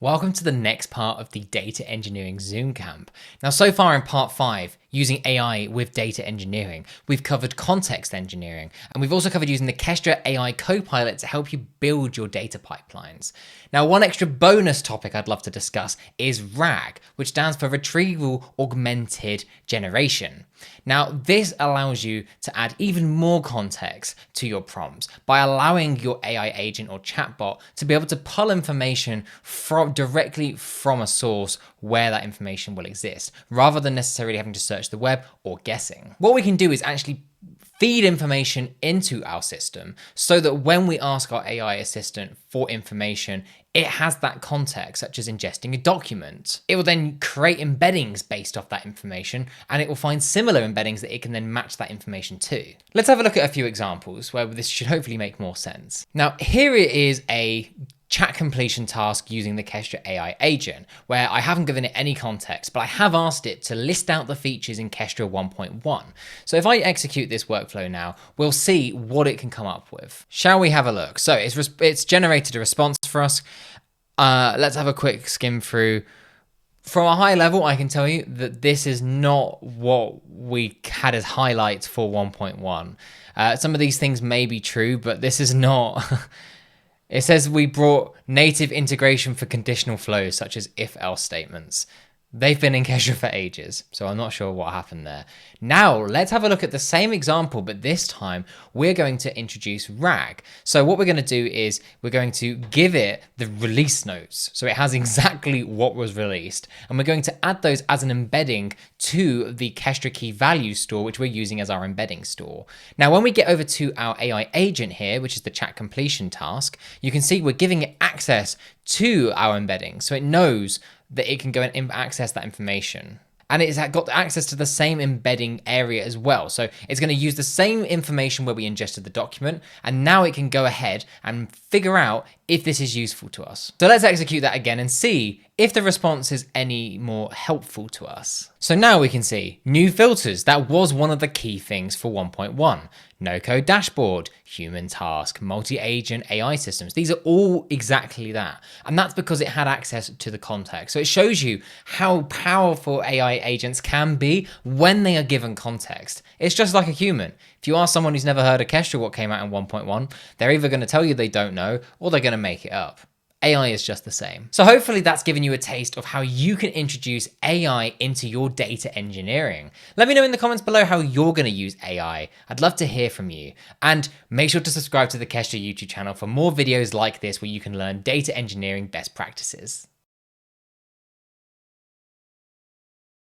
Welcome to the next part of the data engineering Zoomcamp. Now, so far in part 5, using AI with data engineering, we've covered context engineering, and we've also covered using the Kestra AI Copilot to help you build your data pipelines. Now, one extra bonus topic I'd love to discuss is RAG, which stands for Retrieval Augmented Generation. Now, this allows you to add even more context to your prompts by allowing your AI agent or chatbot to be able to pull information directly from a source where that information will exist, rather than necessarily having to search the web or guessing. What we can do is actually feed information into our system so that when we ask our AI assistant for information, it has that context, such as ingesting a document. It will then create embeddings based off that information, and it will find similar embeddings that it can then match that information to. Let's have a look at a few examples where this should hopefully make more sense. Now, here it is a chat completion task using the Kestra AI agent, where I haven't given it any context, but I have asked it to list out the features in Kestra 1.1. So if I execute this workflow now, we'll see what it can come up with. Shall we have a look? So it's generated a response for us. Let's have a quick skim through. From a high level, I can tell you that this is not what we had as highlights for 1.1. Some of these things may be true, but this is not. It says we brought native integration for conditional flows, such as if-else statements. They've been in Kestra for ages, so I'm not sure what happened there. Now, let's have a look at the same example, but this time we're going to introduce RAG. So what we're going to do is we're going to give it the release notes, so it has exactly what was released, and we're going to add those as an embedding to the Kestra key value store, which we're using as our embedding store. Now, when we get over to our AI agent here, which is the chat completion task, you can see we're giving it access to our embedding, so it knows that it can go and access that information. And it's got access to the same embedding area as well. So it's going to use the same information where we ingested the document, and now it can go ahead and figure out if this is useful to us. So let's execute that again and see if the response is any more helpful to us. So now we can see new filters. That was one of the key things for 1.1. No code dashboard, human task, multi-agent AI systems. These are all exactly that. And that's because it had access to the context. So it shows you how powerful AI agents can be when they are given context. It's just like a human. If you ask someone who's never heard of Kestra what came out in 1.1, they're either going to tell you they don't know or they're going to make it up. AI is just the same. So hopefully that's given you a taste of how you can introduce AI into your data engineering. Let me know in the comments below how you're going to use AI. I'd love to hear from you. And make sure to subscribe to the Kestra YouTube channel for more videos like this where you can learn data engineering best practices.